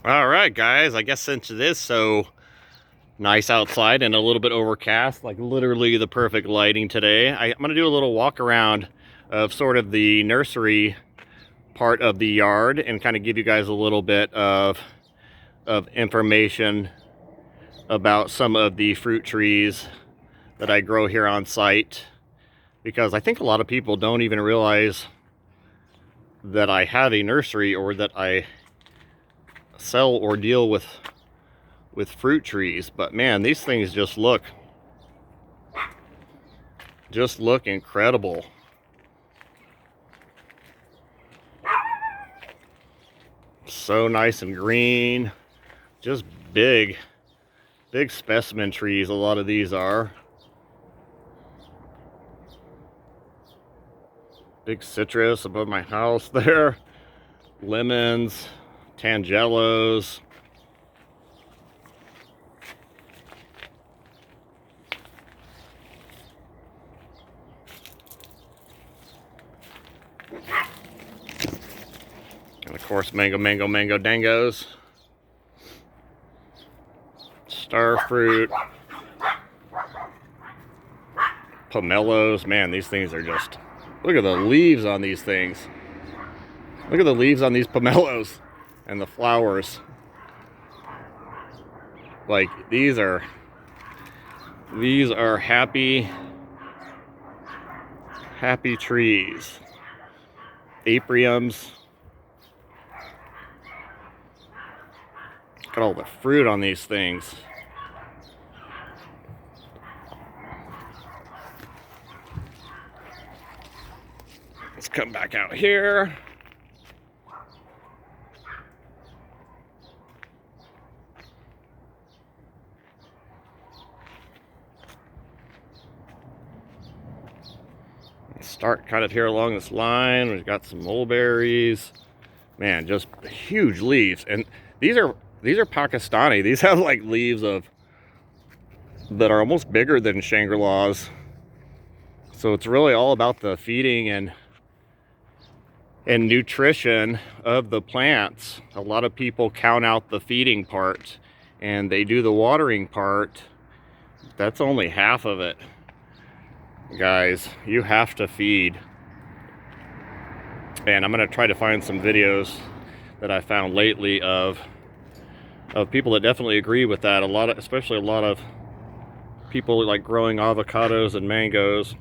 All right, guys, I guess since it is so nice outside and a little bit overcast, like literally the perfect lighting today, I'm going to do a little walk around of sort of the nursery part of the yard and kind of give you guys a little bit of information about some of the fruit trees that I grow here on site, because I think a lot of people don't even realize that I have a nursery or that I sell or deal with fruit trees. But man, these things just look incredible. So nice and green, just big specimen trees. A lot of these are big citrus above my house there, lemons, tangelos. And of course, mango dangos, star fruit, pomelos. Man, these things are just, look at the leaves on these things. Look at the leaves on these pomelos and the flowers. Like, these are happy trees. Apriums. Look at all the fruit on these things. Let's come back out here. Start kind of here along this line. We've got some mulberries. Man, just huge leaves. And these are Pakistani. These have like leaves that are almost bigger than Shangri-La's. So it's really all about the feeding and nutrition of the plants. A lot of people count out the feeding part and they do the watering part. That's only half of it. Guys, you have to feed. And I'm going to try to find some videos that I found lately of people that definitely agree with that. Especially a lot of people like growing avocados and mangoes.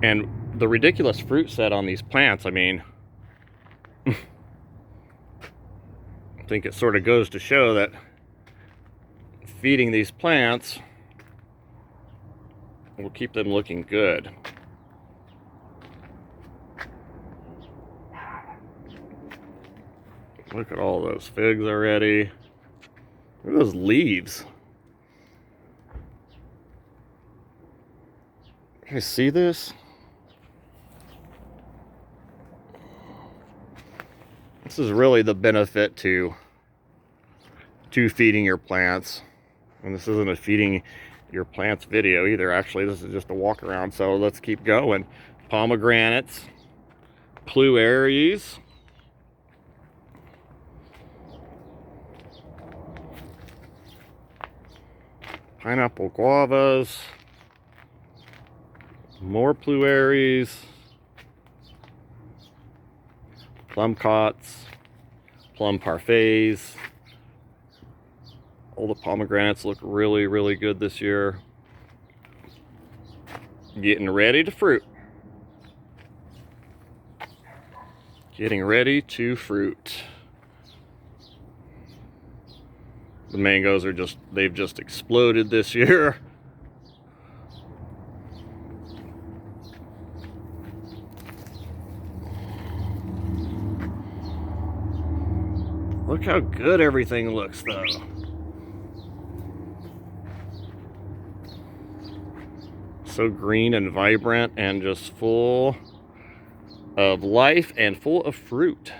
And the ridiculous fruit set on these plants, I mean, I think it sort of goes to show that feeding these plants will keep them looking good. Look at all those figs already. Look at those leaves. Can you see this? This is really the benefit to feeding your plants. And this isn't a feeding your plants video either. Actually, this is just a walk around. So let's keep going. Pomegranates, pluaries, pineapple guavas, more pluaries, plum cots, plum parfaits. All the pomegranates look really good this year. Getting ready to fruit. Getting ready to fruit. The mangoes are they've just exploded this year. Look how good everything looks though. So green and vibrant and just full of life and full of fruit.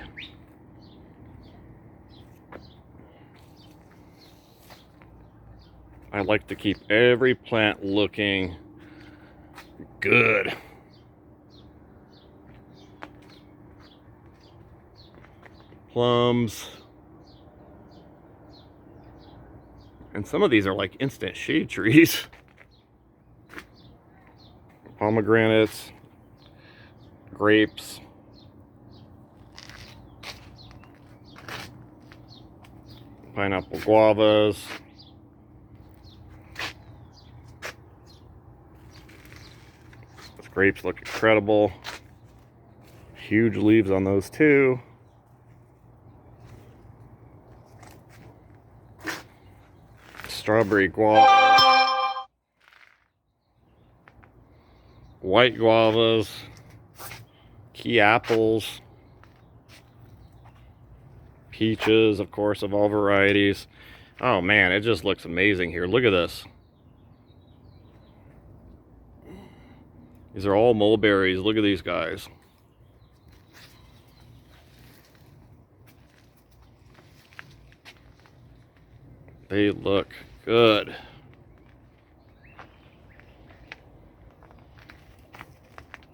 I like to keep every plant looking good. Plums, And some of these are like instant shade trees. Pomegranates, grapes, pineapple guavas. Those grapes look incredible. Huge leaves on those too. Strawberry guava. White guavas. Key apples. Peaches, of course, of all varieties. Oh man, it just looks amazing here. Look at this. These are all mulberries. Look at these guys. They look good.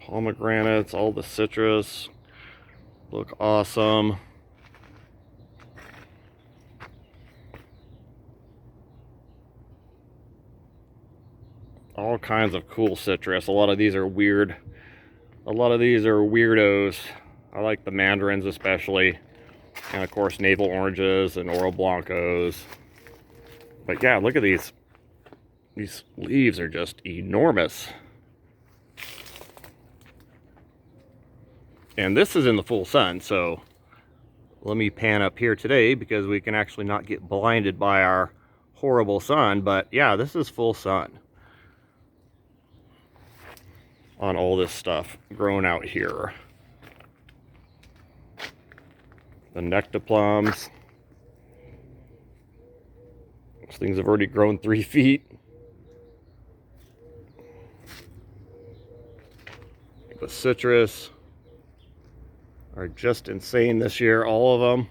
Pomegranates, all the citrus look awesome. All kinds of cool citrus. A lot of these are weird. A lot of these are weirdos. I like the mandarins especially. And of course navel oranges and oro blancos. But yeah, look at these. These leaves are just enormous. And this is in the full sun, so let me pan up here today because we can actually not get blinded by our horrible sun. But yeah, this is full sun on all this stuff growing out here. The Nectar Plums. These things have already grown 3 feet. The citrus are just insane this year, all of them.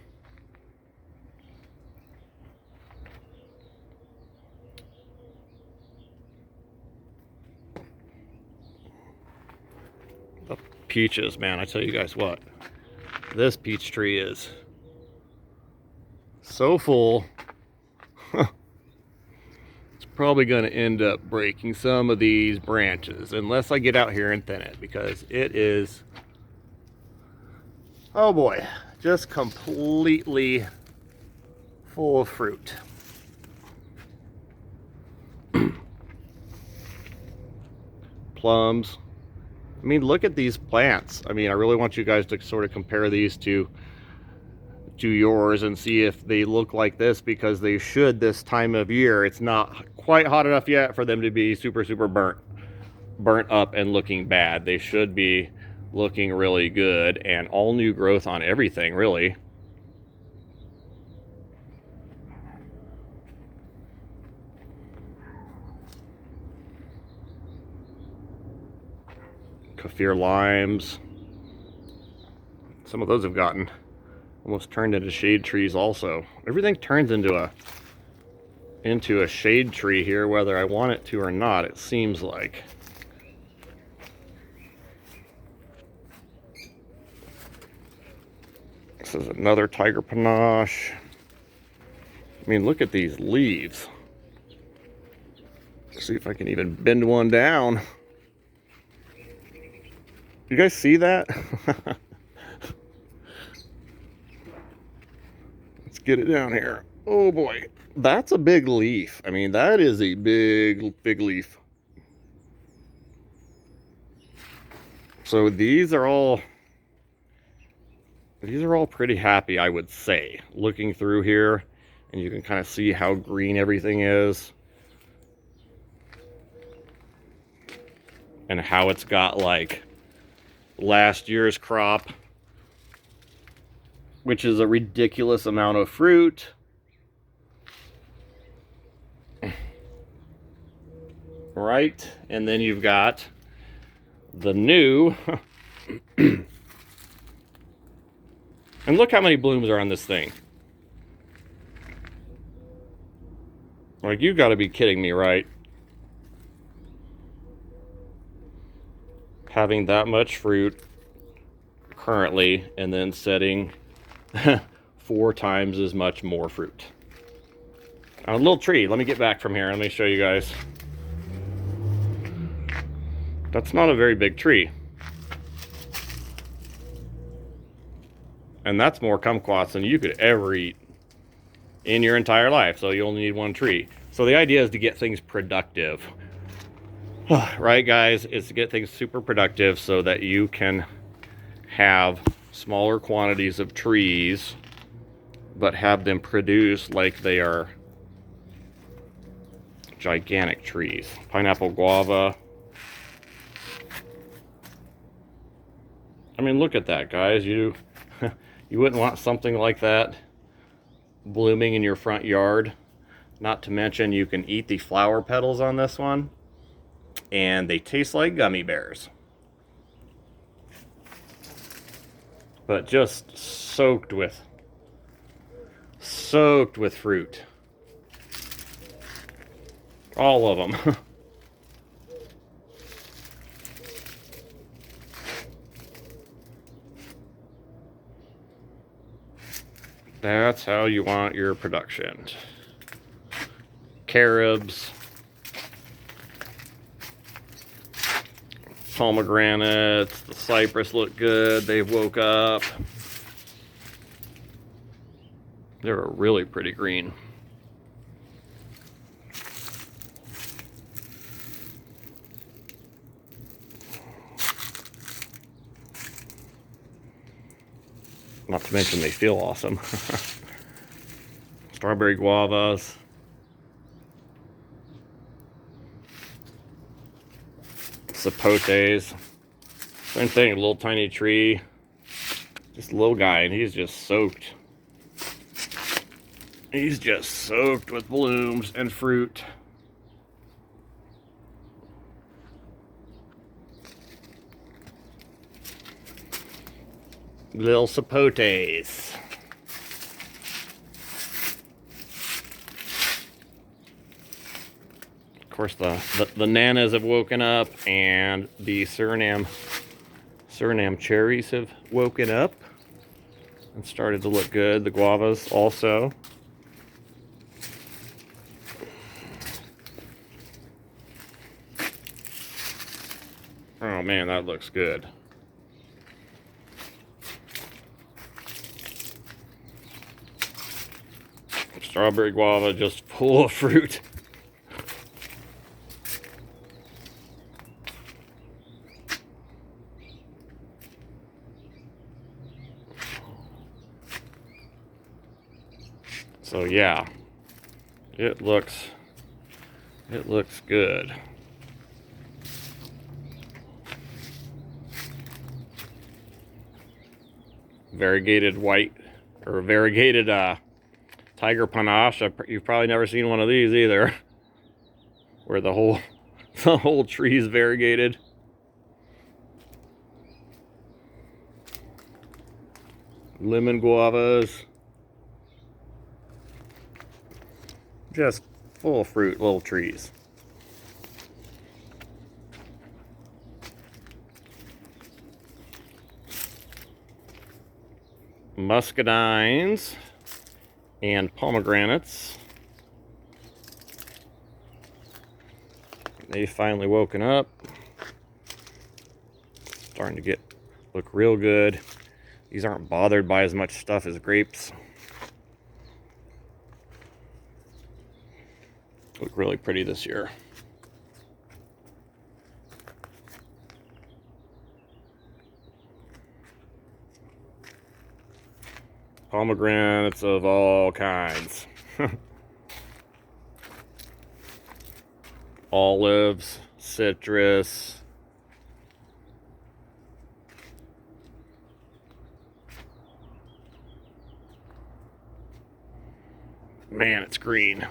The peaches, man, I tell you guys what, this peach tree is so full. It's probably going to end up breaking some of these branches unless I get out here and thin it, because it is, oh boy, just completely full of fruit. Plums. I mean, look at these plants. I mean, I really want you guys to sort of compare these to yours and see if they look like this, because they should this time of year. It's not quite hot enough yet for them to be super burnt up and looking bad. They should be looking really good, and all new growth on everything, really. Kaffir limes. Some of those have gotten almost turned into shade trees also. Everything turns into a shade tree here, whether I want it to or not, it seems like. This is another tiger panache. I mean, look at these leaves. Let's see if I can even bend one down. You guys see that? Let's get it down here. Oh boy, that's a big leaf. I mean, that is a big leaf. So these are all pretty happy, I would say. Looking through here, and you can kind of see how green everything is. And how it's got like last year's crop, which is a ridiculous amount of fruit. Right? And then you've got the new. And look how many blooms are on this thing. Like, you got to be kidding me, right? Having that much fruit currently, and then setting 4 times as much more fruit. A little tree. Let me get back from here. Let me show you guys. That's not a very big tree. And that's more kumquats than you could ever eat in your entire life. So you only need one tree. So the idea is to get things productive. Right, guys? Is to get things super productive so that you can have smaller quantities of trees, but have them produce like they are gigantic trees. Pineapple guava. I mean, look at that, guys. You wouldn't want something like that blooming in your front yard. Not to mention you can eat the flower petals on this one, and they taste like gummy bears. But just soaked with fruit. All of them. That's how you want your production. Carobs, pomegranates, the cypress look good. They woke up. They're a really pretty green. Not to mention they feel awesome. Strawberry guavas. Sapotes. Same thing, a little tiny tree. Just a little guy, and he's just soaked. He's just soaked with blooms and fruit. Little sapotes. Of course, the nanas have woken up, and the Suriname cherries have woken up and started to look good. The guavas also. Oh man, that looks good. Strawberry guava just full of fruit. So yeah, it looks good. Variegated white, or variegated tiger panache. You've probably never seen one of these either, where the whole tree is variegated. Lemon guavas. Just full of fruit, little trees. Muscadines and pomegranates. They've finally woken up. Starting to look real good. These aren't bothered by as much stuff as grapes. Look really pretty this year. Pomegranates of all kinds. Olives, citrus. Man, it's green.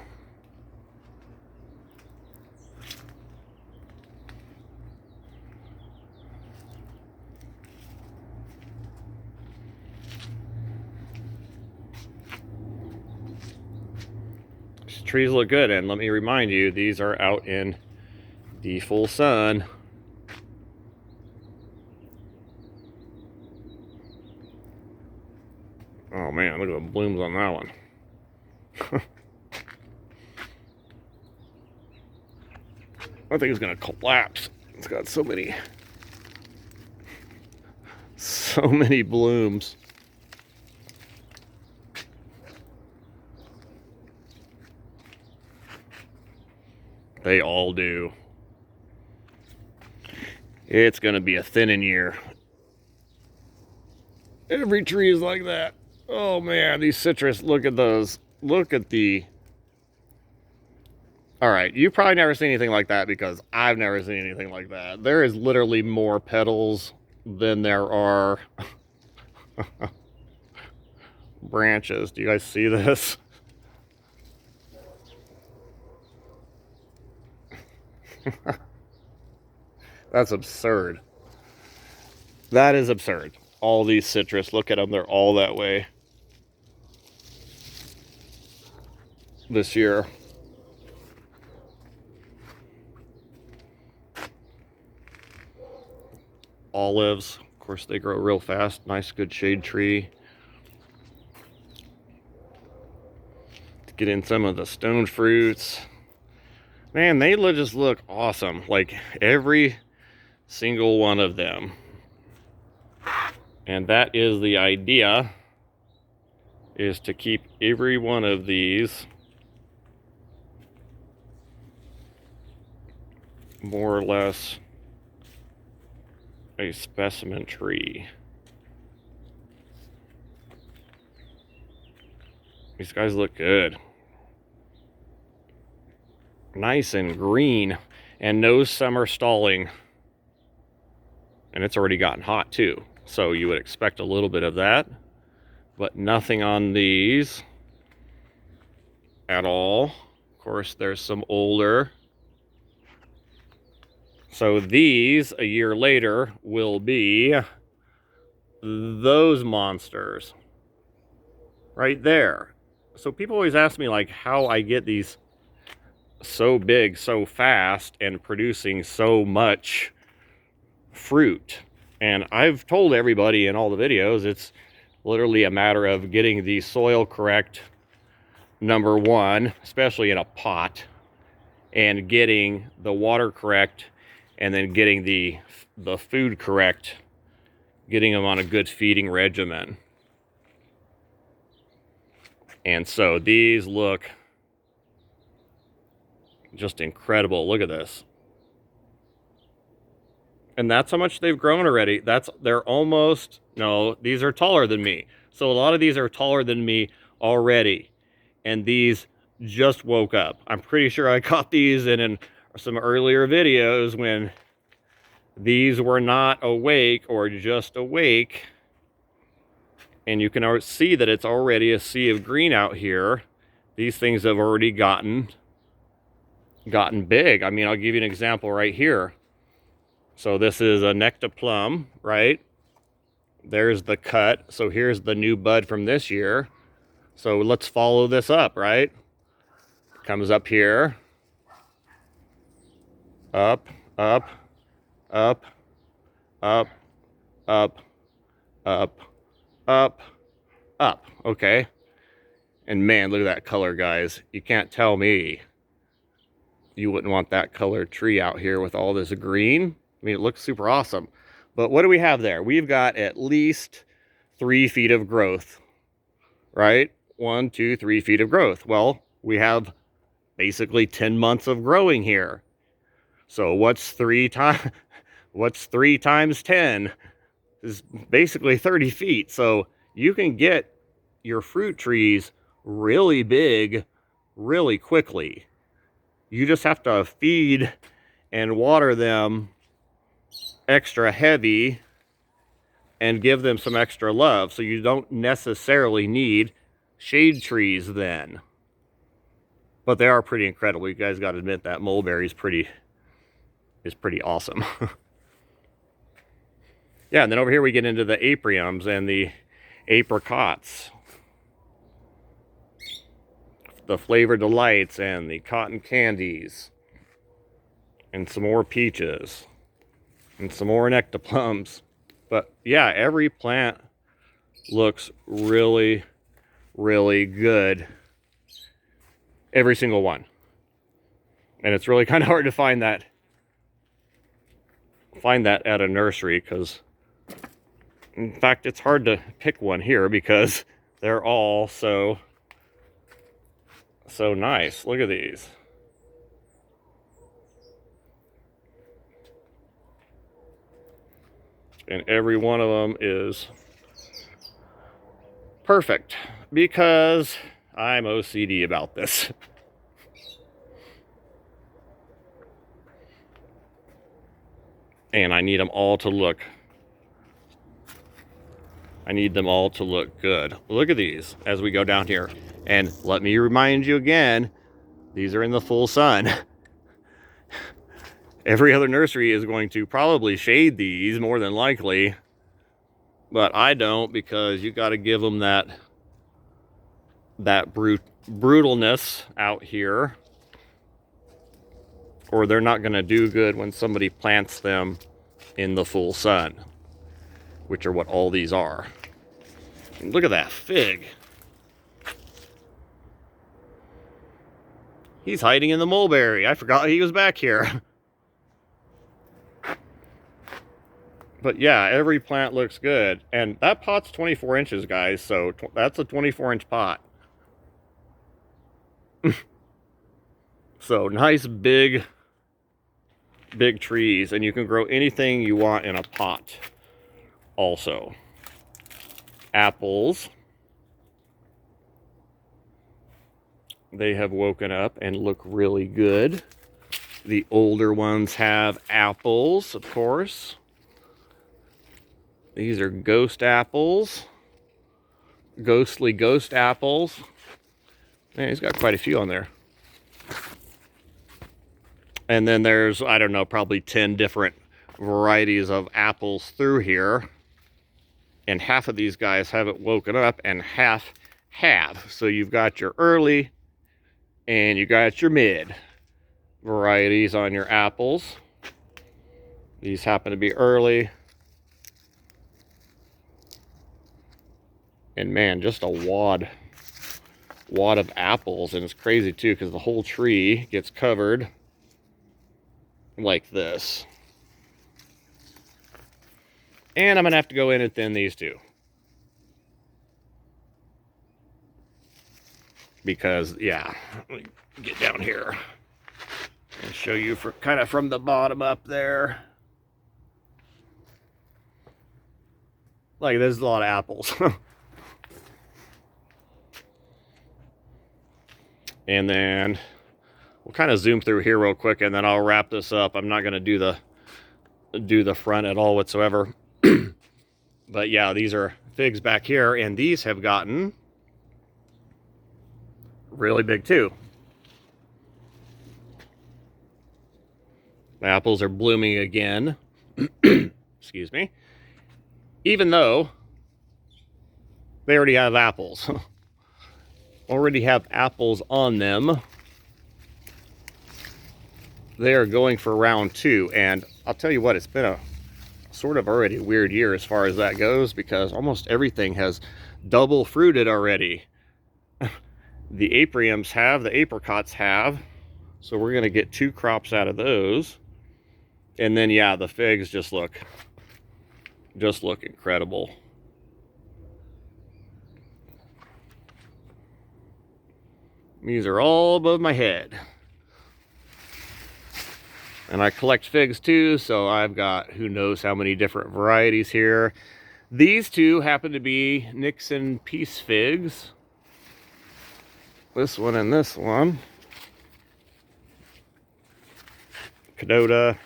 These trees look good, and let me remind you, these are out in the full sun. Oh man, look at the blooms on that one. I think it's gonna collapse. It's got so many blooms. They all do. It's gonna be a thinning year. Every tree is like that. Oh man, these citrus, look at those. Look at the... All right, you've probably never seen anything like that because I've never seen anything like that. There is literally more petals than there are branches. Do you guys see this? That's absurd. That is absurd. All these citrus, look at them, they're all that way this year. Olives, of course, they grow real fast. Nice, good shade tree. To get in some of the stone fruits. Man, they just look awesome. Like every single one of them. And that is the idea, is to keep every one of these more or less a specimen tree. These guys look good. Nice and green and no summer stalling. And it's already gotten hot too. So you would expect a little bit of that, but nothing on these at all. Of course, there's some older. So these, a year later, will be those monsters right there. So people always ask me like how I get these so big so fast and producing so much fruit. And I've told everybody in all the videos, it's literally a matter of getting the soil correct, number one, especially in a pot, and getting the water correct, and then getting the food correct, getting them on a good feeding regimen. And so these look just incredible. Look at this. And that's how much they've grown already. They're almost, no, these are taller than me. So a lot of these are taller than me already. And these just woke up. I'm pretty sure I caught these in some earlier videos when these were not awake or just awake. And you can see that it's already a sea of green out here. These things have already gotten big. I mean, I'll give you an example right here. So this is a Nectar Plum, right? There's the cut. So here's the new bud from this year. So let's follow this up, right? Comes up here. Up, up, up, up, up, up, up, up. Okay. And man, look at that color, guys. You can't tell me you wouldn't want that colored tree out here with all this green. I mean, it looks super awesome. But what do we have there? We've got at least 3 feet of growth, right? 1, 2, 3 feet of growth. Well, we have basically 10 months of growing here. So what's 3 times 10 is basically 30 feet. So you can get your fruit trees really big really quickly. You just have to feed and water them extra heavy and give them some extra love. So you don't necessarily need shade trees then. But they are pretty incredible. You guys got to admit that mulberry is pretty awesome. Yeah, and then over here we get into the apriums and the apricots, the Flavor Delights and the cotton candies, and some more peaches, and some more Nectar Plums. But yeah, every plant looks really, really good. Every single one. And it's really kind of hard to find that find that at a nursery, because in fact it's hard to pick one here because they're all so nice. Look at these. And every one of them is perfect because I'm OCD about this. And I need them all to look good. Look at these as we go down here. And let me remind you again, these are in the full sun. Every other nursery is going to probably shade these more than likely, but I don't, because you got to give them that brutalness out here, or they're not going to do good when somebody plants them in the full sun, which are what all these are. And look at that fig. He's hiding in the mulberry. I forgot he was back here. But yeah, every plant looks good. And that pot's 24 inches, guys, so that's a 24-inch pot. So nice big trees, and you can grow anything you want in a pot also. Apples. They have woken up and look really good. The older ones have apples, of course. These are ghost apples. Ghostly ghost apples. Man, he's got quite a few on there. And then there's, I don't know, probably 10 different varieties of apples through here. And half of these guys haven't woken up and half have. So you've got your early and you got your mid varieties on your apples. These happen to be early. And man, just a wad of apples. And it's crazy too, because the whole tree gets covered like this. And I'm gonna have to go in and thin these too, because yeah, let me get down here and show you kind of from the bottom up there. Like, there's a lot of apples. And then we'll kind of zoom through here real quick, and then I'll wrap this up. I'm not going to do the front at all whatsoever. But yeah, these are figs back here, and these have gotten really big too. The apples are blooming again. Excuse me. Even though they already have apples. Already have apples on them. They are going for round 2, and I'll tell you what, it's been a sort of already weird year as far as that goes, because almost everything has double fruited already. The apriums have, the apricots have, so we're going to get 2 crops out of those. And then yeah, the figs just look incredible. These are all above my head. And I collect figs too, so I've got who knows how many different varieties here. These two happen to be Nixon Peace figs. This one and this one. Cadota.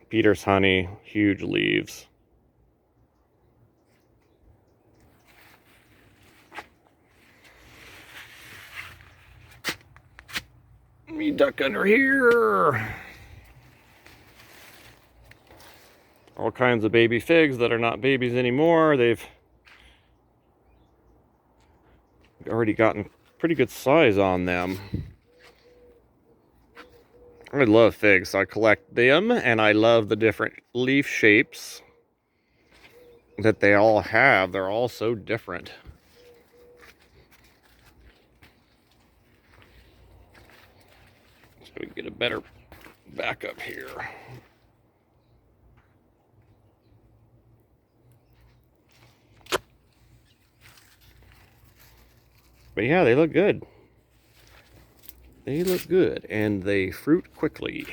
Peter's Honey, huge leaves. Let me duck under here. All kinds of baby figs that are not babies anymore. They've already gotten pretty good size on them. I love figs, so I collect them, and I love the different leaf shapes that they all have. They're all so different. So we can get a better back up here. But yeah, they look good. They look good, and they fruit quickly.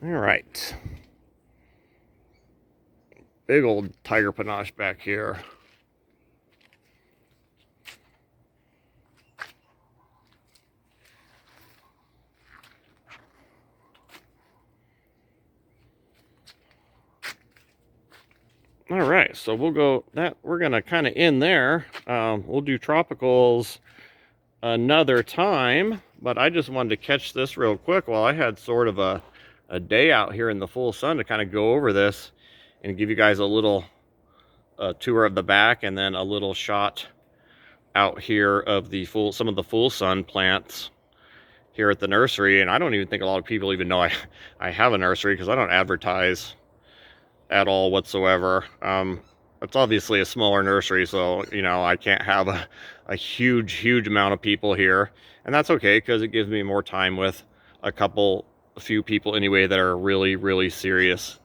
All right. Big old tiger panache back here. All right, so we'll go that. We're gonna kind of end there. We'll do tropicals another time, but I just wanted to catch this real quick while I had sort of a day out here in the full sun to kind of go over this and give you guys a little tour of the back, and then a little shot out here of the some of the full sun plants here at the nursery. And I don't even think a lot of people even know I have a nursery, because I don't advertise at all whatsoever. It's obviously a smaller nursery, so you know I can't have a huge amount of people here, and that's okay, because it gives me more time with a few people anyway that are really serious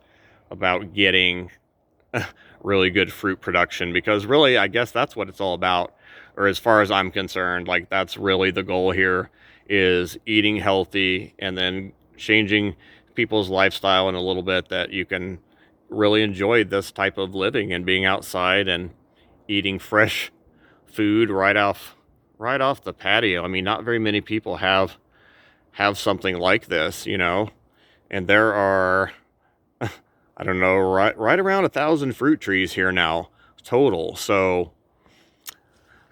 about getting really good fruit production. Because really, I guess that's what it's all about, or as far as I'm concerned, like that's really the goal here, is eating healthy and then changing people's lifestyle in a little bit, that you can really enjoy this type of living and being outside and eating fresh food right off the patio. I mean, not very many people have something like this, you know. And there are I don't know, right around 1,000 fruit trees here now total. So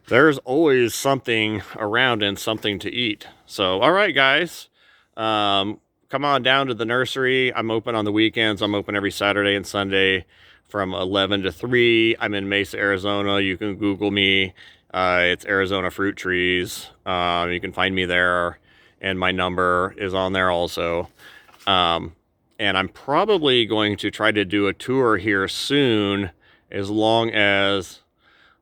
there's always something around and something to eat. So all right, guys, come on down to the nursery. I'm open on the weekends. I'm open every Saturday and Sunday from 11 to 3. I'm in Mesa, Arizona. You can Google me. It's Arizona Fruit Trees. You can find me there, and my number is on there also. And I'm probably going to try to do a tour here soon, as long as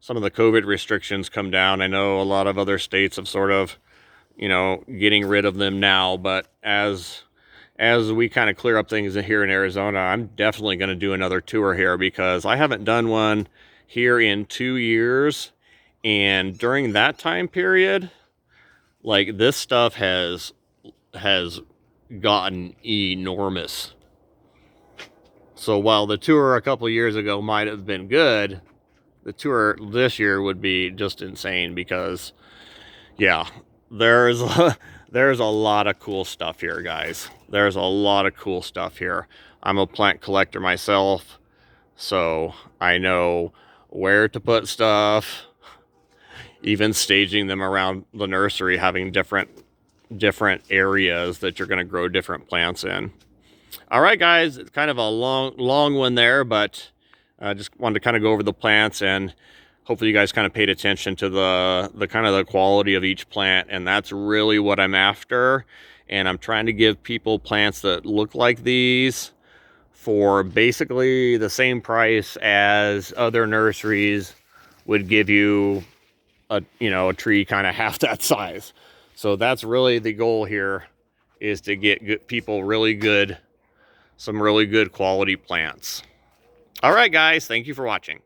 some of the COVID restrictions come down. I know a lot of other states have sort of, you know, getting rid of them now, but as we kind of clear up things here in Arizona, I'm definitely going to do another tour here, because I haven't done one here in 2 years. And during that time period, like, this stuff has gotten enormous. So while the tour a couple years ago might have been good, the tour this year would be just insane, because yeah, there's a lot of cool stuff here, guys. There's a lot of cool stuff here. I'm a plant collector myself, so I know where to put stuff, even staging them around the nursery, having different areas that you're going to grow different plants in. All right, guys, it's kind of a long one there, but I just wanted to kind of go over the plants, and hopefully you guys kind of paid attention to the kind of the quality of each plant. And that's really what I'm after. And I'm trying to give people plants that look like these for basically the same price as other nurseries would give you a tree kind of half that size. So that's really the goal here, is to get people some really good quality plants. All right, guys, thank you for watching.